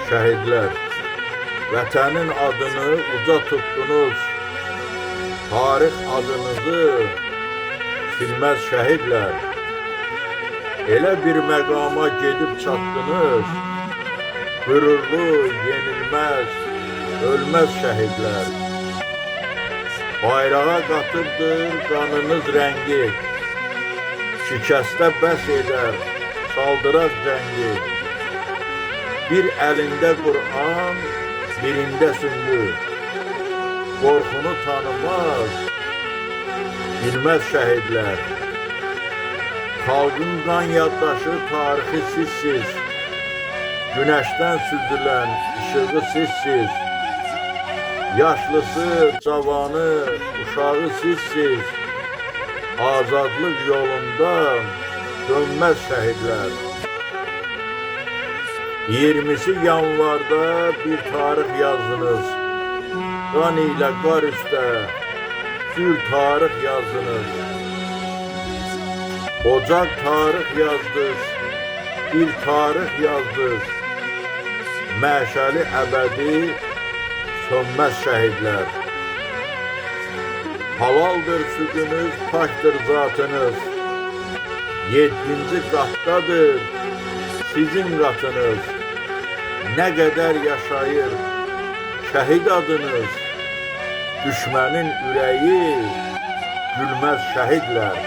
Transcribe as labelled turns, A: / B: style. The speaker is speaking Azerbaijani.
A: Şəhidlər, vətənin adını uca tutdunuz, tarix adınızı silməz şəhidlər. Elə bir məqama gedib çatdınız, qürurlu, yenilməz, ölməz şəhidlər. Bayrağa qatıbdır qanınız rəngi, şikəstə bəs edər, saldıraq cəngi. Bir əlində Qur'an, birində süngü, qorxunu tanımaz, bilməz şəhidlər. Xalqın qan yaddaşı tarixi sizsiz, günəşdən süzülən işığı sizsiz. Yaşlısı, cavanı, uşağı sizsiz, azadlıq yolunda dönməz şəhidlər. 20 yanvarda bir tarix yazdınız, qan ilə qar üstə gül tarix yazdınız. Ocaq tarix yazdınız, bir tarix yazdınız, məşəli əbədi sönməz şəhidlər. Halaldır südünüz, paktır zatınız, 7-ci qatdadır sizin qatınız. Nə qədər yaşayır şəhid adınız, düşmənin ürəyi gülməz şəhidlər.